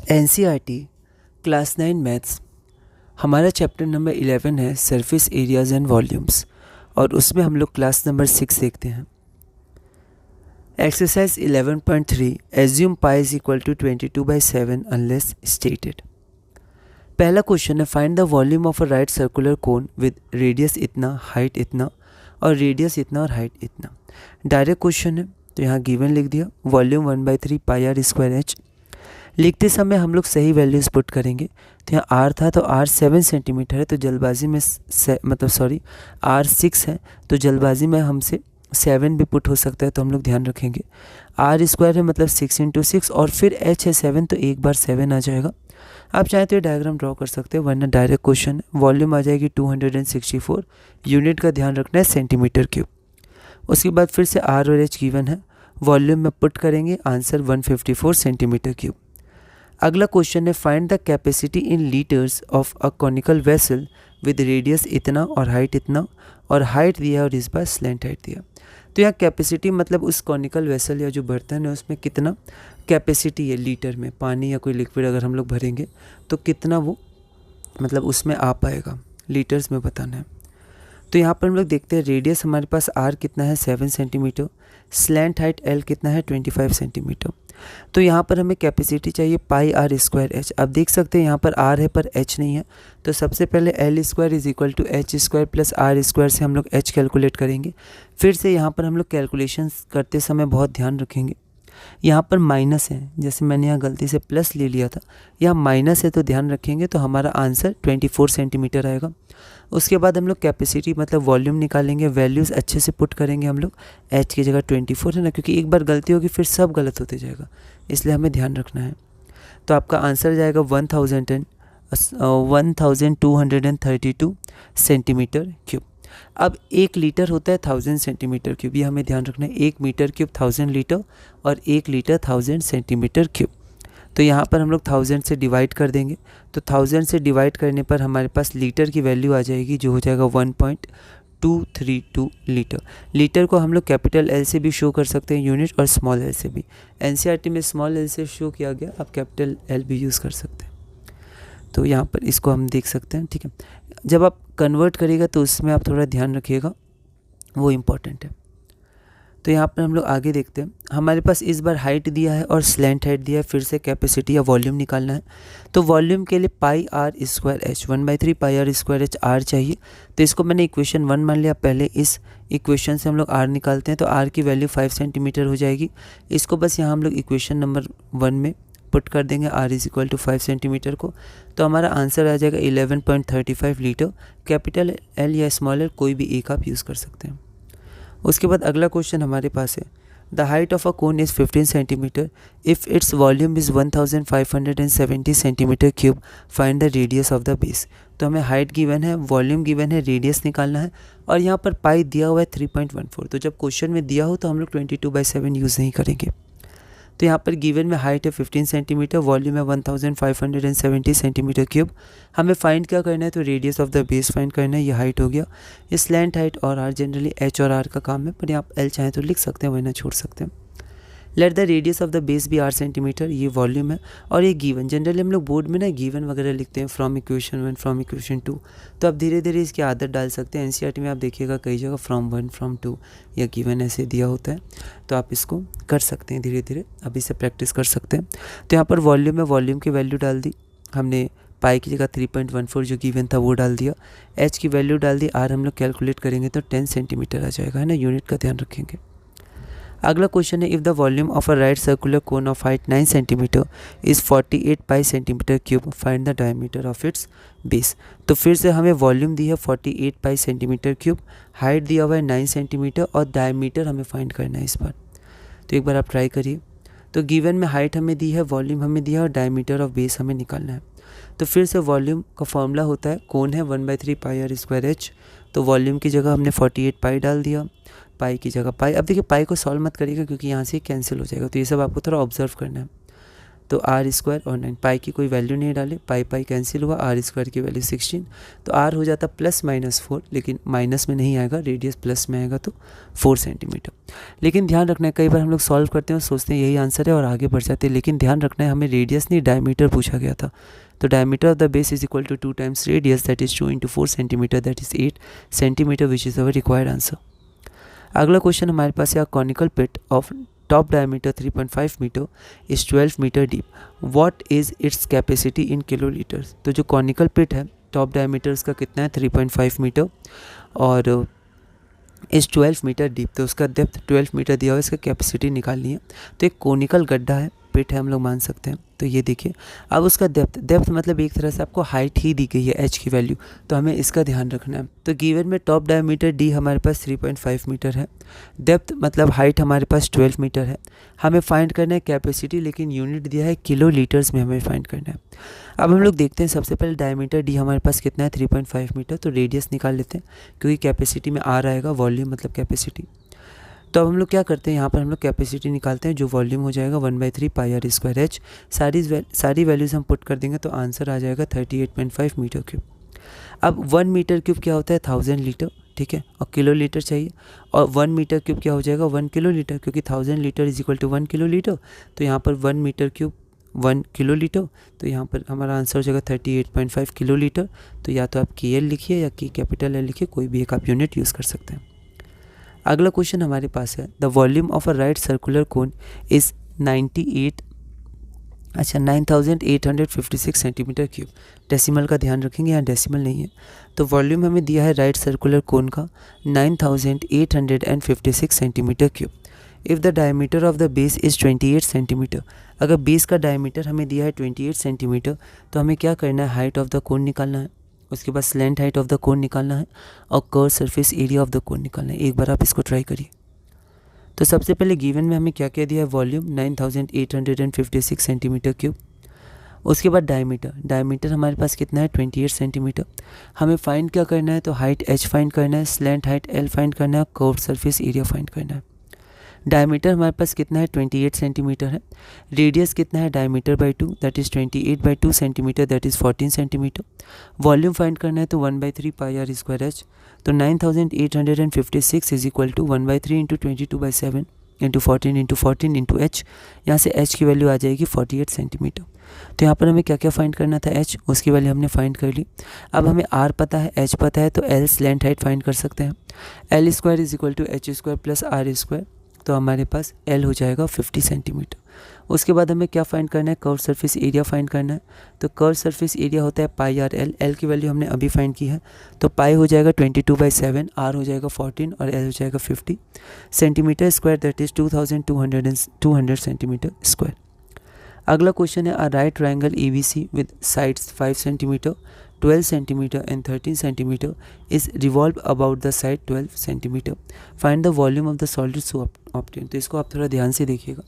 NCERT class 9 maths हमारा chapter number 11 है surface areas and volumes और उसमें हम लोग क्लास नंबर 6 देखते हैं। Exercise 11.3 assume pi is equal to 22/7 unless stated. पहला क्वेश्चन है find the volume of a right circular cone with radius इतना, हाइट इतना और रेडियस इतना और हाइट इतना। डायरेक्ट क्वेश्चन है तो यहाँ गिवन लिख दिया वॉल्यूम 1/3 πr²h। लिखते समय हम लोग सही वैल्यूज़ पुट करेंगे। तो यहाँ आर था तो आर 7 सेंटीमीटर है तो जल्दबाजी में आर 6 है तो जल्दबाजी में हमसे 7 भी पुट हो सकता है तो हम लोग ध्यान रखेंगे। आर स्क्वायर है मतलब 6 × 6 और फिर एच है 7 तो एक बार 7 आ जाएगा। आप चाहे तो ये डायग्राम ड्रॉ कर सकते हैं वरना डायरेक्ट क्वेश्चन है। वॉल्यूम आ जाएगी 264, यूनिट का ध्यान रखना है सेंटीमीटर क्यूब। उसके बाद फिर से आर और एच गिवन है, वॉल्यूम में पुट करेंगे आंसर 154 सेंटीमीटर क्यूब। अगला क्वेश्चन है find the capacity in litres of a conical vessel with radius इतना और हाइट इतना और हाइट दिया और इस बार स्लैंट हाइट दिया। तो यहाँ कैपेसिटी मतलब उस कॉनिकल वेसल या जो बर्तन है उसमें कितना कैपेसिटी है लीटर में, पानी या कोई लिक्विड अगर हम लोग भरेंगे तो कितना वो मतलब उसमें आ पाएगा, लीटर्स में बताना है। तो यहाँ पर हम लोग देखते हैं रेडियस हमारे पास आर कितना है 7 सेंटीमीटर, स्लैंट हाइट एल कितना है 25 सेंटीमीटर। तो यहाँ पर हमें कैपेसिटी चाहिए πr²h। अब देख सकते हैं यहाँ पर r है पर h नहीं है तो सबसे पहले l² is equal to h² plus r² से हम लोग h कैलकुलेट करेंगे। फिर से यहाँ पर हम लोग कैलकुलेशन करते समय बहुत ध्यान रखेंगे, यहाँ पर माइनस है, जैसे मैंने यहाँ गलती से प्लस ले लिया था, यहाँ माइनस है तो ध्यान रखेंगे तो हमारा आंसर 24 सेंटीमीटर आएगा। उसके बाद हम लोग कैपेसिटी मतलब वॉल्यूम निकालेंगे, वैल्यूज़ अच्छे से पुट करेंगे हम लोग। h की जगह 24 है ना, क्योंकि एक बार गलती होगी फिर सब गलत होते जाएगा, इसलिए हमें ध्यान रखना है। तो आपका आंसर जाएगा 1232 सेंटीमीटर क्यूब। अब 1 लीटर होता है 1000 सेंटीमीटर क्यूब, ये हमें ध्यान रखना है। 1 मीटर क्यूब 1000 लीटर और 1 लीटर 1000 सेंटीमीटर क्यूब। तो यहाँ पर हम लोग 1000 से डिवाइड कर देंगे तो 1000 से डिवाइड करने पर हमारे पास लीटर की वैल्यू आ जाएगी जो हो जाएगा 1.232 लीटर। लीटर को हम लोग कैपिटल एल से भी शो कर सकते हैं यूनिट और स्मॉल एल से भी। एनसीईआरटी में स्मॉल एल से शो किया गया, आप कैपिटल एल भी यूज़ कर सकते हैं। तो यहाँ पर इसको हम देख सकते हैं, ठीक है। जब आप कन्वर्ट करिएगा तो उसमें आप थोड़ा ध्यान रखिएगा, वो इम्पॉर्टेंट है। तो यहाँ पर हम लोग आगे देखते हैं, हमारे पास इस बार हाइट दिया है और स्लैंट हाइट दिया है। फिर से कैपेसिटी या वॉल्यूम निकालना है तो वॉल्यूम के लिए πr²h 1/3 πr²h r चाहिए। तो इसको मैंने इक्वेशन 1 मान लिया। पहले इस इक्वेशन से हम लोग r निकालते हैं तो r की वैल्यू 5 सेंटीमीटर हो जाएगी। इसको बस यहाँ हम लोग इक्वेशन नंबर 1 में पुट कर देंगे r is equal to 5 centimetre को। तो हमारा आंसर आ जाएगा 11.35 लीटर। कैपिटल एल या स्मॉल एल कोई भी एक आप यूज़ कर सकते हैं। उसके बाद अगला क्वेश्चन हमारे पास है the height of a cone is 15 centimetre if its volume is 1570 centimetre cube, find the radius of the base. तो हमें हाइट गिवन है, वॉल्यूम गिवन है, रेडियस निकालना है और यहाँ पर पाई दिया हुआ है 3.14। तो जब क्वेश्चन में दिया हो तो हम लोग 22/7 यूज़ नहीं करेंगे। तो यहाँ पर गिवन में हाइट है 15 सेंटीमीटर, वॉल्यूम है 1570 सेंटीमीटर क्यूब। हमें फाइंड क्या करना है तो radius of the base find करना है। ये हाइट हो गया। ये स्लैंट हाइट और आर जनरली एच और आर का काम है, पर यहाँ आप एल चाहें तो लिख सकते हैं वरना छोड़ सकते हैं। Let the radius of the base भी 8 सेंटीमीटर, ये वॉल्यूम है और ये गिवन। जनरली हम लोग बोर्ड में ना गिवन वगैरह लिखते हैं फ्रॉम इक्वेशन 1 फ्रॉम इक्वेशन 2, तो आप धीरे धीरे इसकी आदत डाल सकते हैं। एनसीईआरटी में आप देखिएगा कई जगह फ्रॉम 1 फ्रॉम 2 या गिवन ऐसे दिया होता है, तो आप इसको कर सकते हैं धीरे धीरे, अभी से प्रैक्टिस कर सकते हैं। तो यहाँ पर वॉल्यूम है, वॉल्यूम की वैल्यू डाल दी हमने, पाई की जगह 3.14 जो गिवन था वो डाल दिया, एच की वैल्यू डाल दी, आर हम लोग कैलकुलेट करेंगे तो 10 सेंटीमीटर आ जाएगा, है ना। यूनिट का ध्यान रखेंगे। अगला क्वेश्चन है if the volume of a right circular cone of height 9 centimetre is 48 pi centimetre cube, find the diameter of its base. तो फिर से हमें वॉल्यूम दी है 48 पाई सेंटीमीटर क्यूब, हाइट दिया हुआ है 9 सेंटीमीटर और डायमीटर हमें फाइंड करना है इस बार। तो एक बार आप ट्राई करिए। तो गिवन में हाइट हमें दी है, वॉल्यूम हमें दिया है और डायमीटर ऑफ बेस हमें निकालना है। तो फिर से वॉल्यूम का फॉर्मूला होता है, कोन है 1/3 πr²h, तो वॉल्यूम की जगह हमने 48 पाई डाल दिया, पाई की जगह पाई। अब देखिए पाई को सॉल्व मत करिएगा क्योंकि यहाँ से कैंसिल हो जाएगा, तो ये सब आपको थोड़ा ऑब्जर्व करना है। तो आर स्क्वायर और 9, पाई की कोई वैल्यू नहीं डाले, पाई पाई कैंसिल हुआ, आर स्क्वायर की वैल्यू 16, तो आर हो जाता +-4, लेकिन माइनस में नहीं आएगा, रेडियस प्लस में आएगा तो 4 सेंटीमीटर। लेकिन ध्यान रखना है, कई बार हम लोग सॉल्व करते हैं और सोचते हैं यही आंसर है और आगे बढ़ जाते हैं, लेकिन ध्यान रखना है हमें रेडियस नहीं डायमीटर पूछा गया था। तो diameter of the base is equal to 2 times radius, that is 2 × 4 centimetre, that is 8 centimetre, which is our required answer. अगला क्वेश्चन हमारे पास है, conical pit of top diameter 3.5 metre is 12 metre deep, what is its capacity in kilolitres. तो जो conical पिट है top diameter उसका कितना है 3.5 मीटर और इस 12 मीटर डीप, तो उसका डेप्थ 12 मीटर दिया हुआ है, इसका कैपेसिटी निकालनी है। तो एक कोनिकल गड्ढा है, पिट है, हम लोग मान सकते हैं। तो ये देखिए, अब उसका डेप्थ मतलब एक तरह से आपको हाइट ही दी गई है एच की वैल्यू, तो हमें इसका ध्यान रखना है। तो गिवन में टॉप डायमीटर डी हमारे पास 3.5 मीटर है, डेप्थ मतलब हाइट हमारे पास 12 मीटर है, हमें फाइंड करना है कैपेसिटी, लेकिन यूनिट दिया है किलो लीटर्स में हमें फाइंड करना है। अब हम लोग देखते हैं, सबसे पहले डायमीटर डी हमारे पास कितना है 3.5 मीटर, तो रेडियस निकाल लेते हैं क्योंकि कैपेसिटी में आर आएगा, वॉल्यूम मतलब कैपेसिटी। तो अब हम लोग क्या करते हैं, यहाँ पर हम लोग कैपेसिटी निकालते हैं, जो वॉल्यूम हो जाएगा 1/3 पाई आर स्क्वायर एच, सारी वैल्यूज हम पुट कर देंगे तो आंसर आ जाएगा 38.5 मीटर क्यूब। अब 1 मीटर क्यूब क्या होता है 1000 लीटर, ठीक है, और किलो लीटर चाहिए, और 1 मीटर क्यूब क्या हो जाएगा 1 किलो लीटर, क्योंकि 1000 litre is equal to 1 kilolitre, तो यहाँ पर 1 मीटर क्यूब 1 किलो लीटर, तो यहाँ पर हमारा आंसर हो जाएगा 38.5 किलो लीटर। तो या तो आप KL लिखिए या की कैपिटल L लिखिए, कोई भी एक आप यूनिट यूज़ कर सकते हैं। अगला क्वेश्चन हमारे पास है, the volume of a right circular cone is 9856 centimetre cube. Decimal का ध्यान रखेंगे, यहाँ डेसिमल नहीं है। तो वॉल्यूम हमें दिया है राइट सर्कुलर कोन का 9856 centimetre cube. If the diameter of the base is 28 centimetre, अगर बेस का डायमीटर हमें दिया है 28 सेंटीमीटर, तो हमें क्या करना है, हाइट ऑफ द कोन निकालना है, उसके बाद slant height of the cone निकालना है और curve surface area of the cone निकालना है। एक बार आप इसको ट्राई करिए। तो सबसे पहले गिवन में हमें क्या क्या दिया है, वॉल्यूम 9856 सेंटीमीटर क्यूब, उसके बाद डायमीटर हमारे पास कितना है 28 सेंटीमीटर। हमें फाइंड क्या करना है, तो हाइट h फाइंड करना है, स्लैंट हाइट l फाइंड करना है, कर्व सरफेस एरिया फाइंड करना है। डायमीटर हमारे पास कितना है 28 सेंटीमीटर है, रेडियस कितना है diameter by 2 that is 28/2 centimetre, that is 14 centimetre. Volume find करना है तो 1/3 पाई आर स्क्वायर एच, तो 9856 is equal to 1/3 into 22/7 into 14 into 14 into H, यहाँ से एच की वैल्यू आ जाएगी 48 सेंटीमीटर। तो यहाँ पर हमें क्या क्या फाइंड करना था, एच, उसकी वैल्यू हमने फाइंड कर ली। अब हमें आर पता है, एच पता है, तो एल स्लैंट हाइट फाइंड कर सकते हैं। L square is equal to H square plus R square, तो हमारे पास L हो जाएगा 50 सेंटीमीटर। उसके बाद हमें क्या फाइंड करना है, कर्व सरफेस एरिया फाइंड करना है। तो कर्व सरफेस एरिया होता है पाई आर एल, एल की वैल्यू हमने अभी फाइंड की है, तो पाई हो जाएगा 22/7, आर हो जाएगा 14 और एल हो जाएगा 50 centimetre square, that is 2200 centimetre square. अगला क्वेश्चन है, a right triangle ABC with sides 5 centimetre 12 centimetre and 13 centimetre is revolve about the side 12 centimetre, find the volume of the solid so obtain. तो इसको आप थोड़ा ध्यान से देखिएगा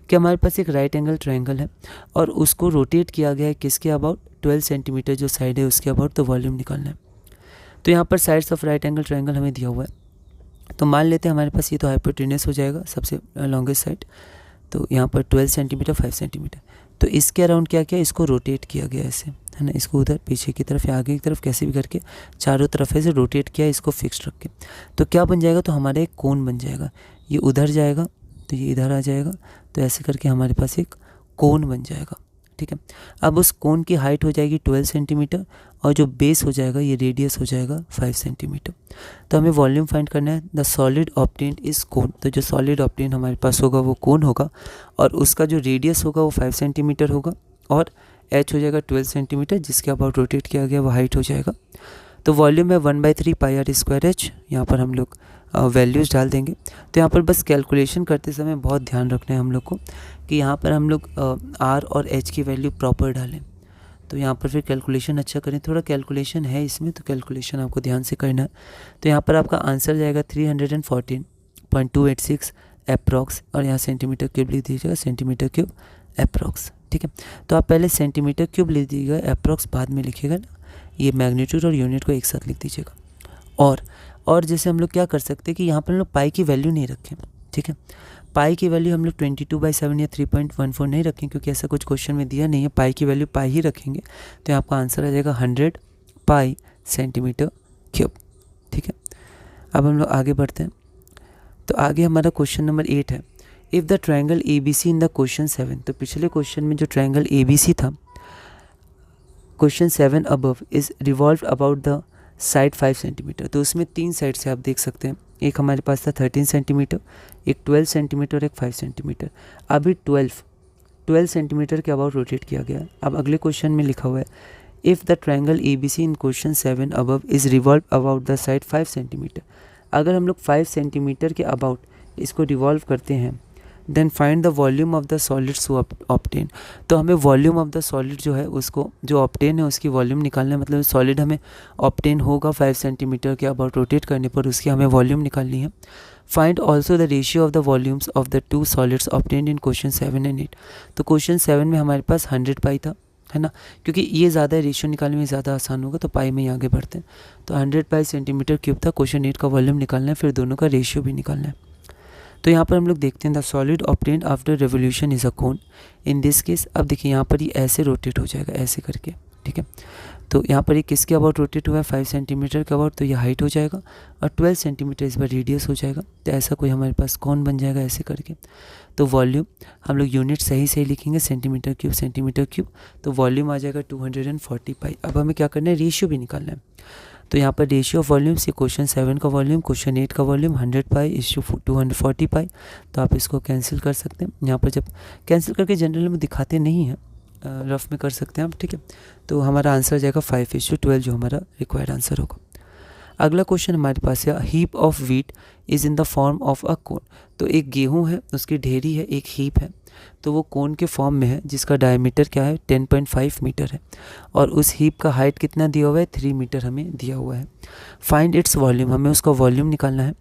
कि हमारे पास एक राइट एंगल ट्रायंगल है और उसको रोटेट किया गया है किसके अबाउट 12 सेंटीमीटर जो साइड है उसके अबाउट, तो वॉल्यूम निकालना है। तो यहाँ पर sides of right angle triangle हमें दिया हुआ है, तो मान लेते हैं हमारे पास ये तो हाइपोटेनस हो जाएगा सबसे लॉन्गेस्ट साइड, तो यहाँ पर 12 सेंटीमीटर 5 सेंटीमीटर, तो इसके अराउंड क्या किया, इसको रोटेट किया गया ऐसे, है ना, इसको उधर पीछे की तरफ या आगे की तरफ कैसे भी करके चारों तरफ ऐसे रोटेट किया, इसको फिक्स रख के, तो क्या बन जाएगा, तो हमारा एक कोन बन जाएगा, ये उधर जाएगा तो ये इधर आ जाएगा, तो ऐसे करके हमारे पास एक कोन बन जाएगा, ठीक है। अब उस कोन की हाइट हो जाएगी 12 सेंटीमीटर और जो बेस हो जाएगा ये रेडियस हो जाएगा 5 सेंटीमीटर। तो हमें वॉल्यूम फाइंड करना है, द सॉलिड ऑब्टेन्ड इज कोन, तो जो सॉलिड ऑब्टेन हमारे पास होगा वो कोन होगा और उसका जो रेडियस होगा वो 5 सेंटीमीटर होगा और एच हो जाएगा 12 सेंटीमीटर जिसके अबाउट रोटेट किया गया वो हाइट हो जाएगा। तो वॉल्यूम है 1/3 पाई आर स्क्वायर एच, यहाँ पर हम लोग वैल्यूज़ डाल देंगे। तो यहाँ पर बस कैलकुलेशन करते समय बहुत ध्यान रखना है हम लोग को कि यहाँ पर हम लोग आर और एच की वैल्यू प्रॉपर डालें, तो यहाँ पर फिर कैलकुलेशन अच्छा करें, थोड़ा कैलकुलेशन है इसमें तो कैलकुलेशन आपको ध्यान से करना है। तो यहाँ पर आपका आंसर जाएगा 314.286 एप्रॉक्स और यहाँ सेंटीमीटर क्यूब लिख दीजिएगा, सेंटीमीटर क्यूब एप्रॉक्स, ठीक है। तो आप पहले सेंटीमीटर क्यूब लिख दीजिएगा, एप्रॉक्स बाद में लिखिएगा ना, ये मैग्नीट्यूड और यूनिट को एक साथ लिख दीजिएगा। और जैसे हम लोग क्या कर सकते हैं कि यहाँ पर हम लोग पाई की वैल्यू नहीं रखें, ठीक है। पाई की वैल्यू हम लोग 22/7 या 3.14 नहीं रखें, क्योंकि ऐसा कुछ क्वेश्चन में दिया नहीं है। पाई की वैल्यू पाई ही रखेंगे, तो आपका आंसर आ जाएगा 100 पाई सेंटीमीटर क्यूब। ठीक है, अब हम लोग आगे बढ़ते हैं। तो आगे हमारा क्वेश्चन नंबर 8 है, if the triangle ABC in the question 7, तो पिछले क्वेश्चन में जो ट्रायंगल ABC था, question 7 above is revolve about the side 5 centimetre, तो उसमें 3 साइड से आप देख सकते हैं। एक हमारे पास था 13 सेंटीमीटर, एक 12 सेंटीमीटर और एक 5 सेंटीमीटर। अभी 12 सेंटीमीटर के अबाउट रोटेट किया गया। अब अगले क्वेश्चन में लिखा हुआ है, if the triangle ABC in question 7 above is revolve about the side 5 centimetre, अगर हम लोग 5 सेंटीमीटर के अबाउट इसको रिवॉल्व करते हैं, then find the volume of the solids obtain, तो हमें वॉल्यूम ऑफ द सॉलिड जो है उसको, जो ऑब्टेन है उसकी वॉल्यूम निकालना है। मतलब सॉलिड हमें ऑब्टेन होगा 5 सेंटीमीटर के अबाउट रोटेट करने पर, उसकी हमें वॉल्यूम निकालनी है। Find also the ratio of the volumes of the 2 solids obtain in question 7 and 8, तो क्वेश्चन 7 में हमारे पास 100 पाई था, है ना, क्योंकि ये ज़्यादा रेशियो निकालने में ज़्यादा आसान होगा, तो पाई में ही आगे बढ़ते हैं। तो 100 पाई सेंटीमीटर क्यूब था। क्वेश्चन 8 का वॉल्यूम निकालना है, फिर दोनों का रेशियो भी निकालना है। तो यहाँ पर हम लोग देखते हैं, the solid obtained after revolution is a cone in this case. अब देखिए यहाँ पर ये ऐसे रोटेट हो जाएगा, ऐसे करके, ठीक है। तो यहाँ पर ये किसके अबाउट रोटेट हुआ है, 5 सेंटीमीटर के अबाउट, तो ये हाइट हो जाएगा, और 12 सेंटीमीटर इस बार रेडियस हो जाएगा। तो ऐसा कोई हमारे पास कौन बन जाएगा ऐसे करके। तो वॉल्यूम हम लोग यूनिट सही लिखेंगे, सेंटीमीटर क्यूब, तो वॉल्यूम आ जाएगा 240 पाई। अब हमें क्या करना है, रेशियो भी निकालना है। तो यहाँ पर रेशियो ऑफ वॉल्यूम्स, ये क्वेश्चन 7 का वॉल्यूम, क्वेश्चन 8 का वॉल्यूम 100 पाई इज टू 240 पाई, तो आप इसको कैंसिल कर सकते हैं। यहाँ पर जब कैंसिल करके जनरल में दिखाते नहीं हैं, रफ में कर सकते हैं आप, ठीक है। तो हमारा आंसर आ जाएगा 5:12, जो हमारा रिक्वायर्ड आंसर होगा। अगला क्वेश्चन हमारे पास है, heap of wheat is in the form of a cone, तो एक गेहूँ है, उसकी ढेरी है, एक हीप है, तो वो कोन के फॉर्म में है, जिसका डायमीटर क्या है 10.5 मीटर है, और उस हीप का हाइट कितना दिया हुआ है 3 मीटर हमें दिया हुआ है। फाइंड इट्स वॉल्यूम, हमें उसका वॉल्यूम निकालना है।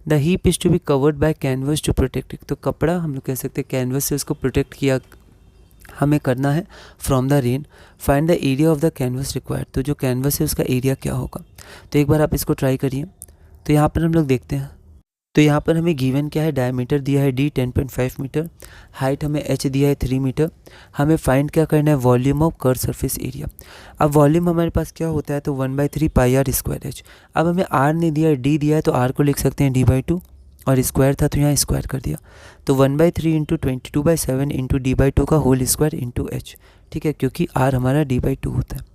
The heap is to be covered by canvas to protect it, तो कपड़ा हम लोग कह सकते हैं कैनवस से उसको प्रोटेक्ट किया हमें करना है from the rain. Find the area of the canvas required, तो जो कैनवस है उसका एरिया क्या होगा। तो एक बार आप इसको ट्राई करिए। तो यहाँ पर हम लोग देखते हैं, तो यहाँ पर हमें गिवन क्या है, डायमीटर दिया है d 10.5 मीटर, हाइट हमें h दिया है 3 मीटर। हमें फाइंड क्या करना है, volume of curve surface area. अब वॉल्यूम हमारे पास क्या होता है, तो 1/3 पाई r स्क्वायर h। अब हमें r नहीं दिया है, d दिया है, तो r को लिख सकते हैं d/2, और स्क्वायर था तो यहाँ स्क्वायर कर दिया। तो 1/3 इंटू 22/7 इंटू d/2 का होल स्क्वायर इंटू h, ठीक है, क्योंकि r हमारा d/2 होता है।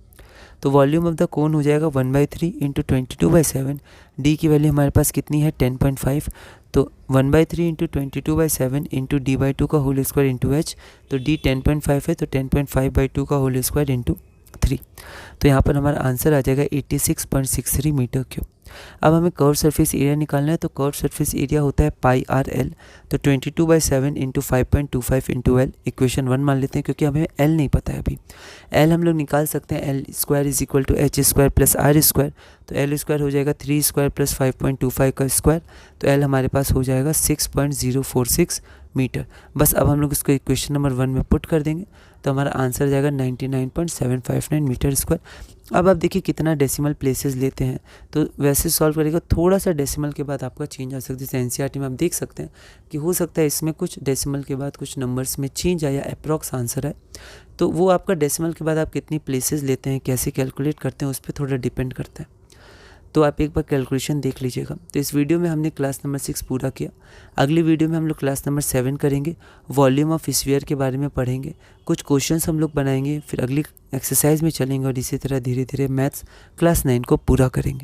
तो वॉल्यूम ऑफ द कोन हो जाएगा 1/3 इंटू 22/7, डी की वैल्यू हमारे पास कितनी है 10.5, तो 1/3 इंटू 22/7 इंटू d/2 का होल स्क्वायर इंटू h, तो d 10.5 है, तो 10.5/2 का होल स्क्वायर इंटू 3। तो यहाँ पर हमारा आंसर आ जाएगा 86.63 मीटर क्यूब। अब हमें कर्व सरफेस एरिया निकालना है, तो कर्व सरफेस एरिया होता है पाई आर एल, तो 22/7 इंटू 5.25 इंटू एल, इक्वेशन 1 मान लेते हैं, क्योंकि हमें एल नहीं पता है अभी। एल हम लोग निकाल सकते हैं, L square is equal to H square plus R square, तो एल स्क्वायर हो जाएगा 3 स्क्वायर प्लस 5.25 का स्क्वायर, तो एल हमारे पास हो जाएगा 6.046 मीटर। बस अब हम लोग इसको इक्वेशन नंबर 1 में पुट कर देंगे, तो हमारा आंसर जाएगा 99.759 मीटर स्क्वायर। अब आप देखिए कितना डेसिमल प्लेसेस लेते हैं, तो वैसे सॉल्व करेगा, थोड़ा सा डेसिमल के बाद आपका चेंज आ सकता है। जैसे एनसीईआरटी में आप देख सकते हैं कि हो सकता है इसमें कुछ डेसिमल के बाद कुछ नंबर्स में चेंज आया, अप्रॉक्स आंसर है, तो वो आपका डेसिमल के बाद आप कितनी प्लेसेस लेते हैं, कैसे कैलकुलेट करते हैं, उस पर थोड़ा डिपेंड करता है। तो आप एक बार कैलकुलेशन देख लीजिएगा। तो इस वीडियो में हमने क्लास नंबर 6 पूरा किया। अगली वीडियो में हम लोग क्लास नंबर 7 करेंगे, वॉल्यूम ऑफ स्फीयर के बारे में पढ़ेंगे, कुछ क्वेश्चंस हम लोग बनाएंगे, फिर अगली एक्सरसाइज में चलेंगे, और इसी तरह धीरे धीरे मैथ्स क्लास 9 को पूरा करेंगे।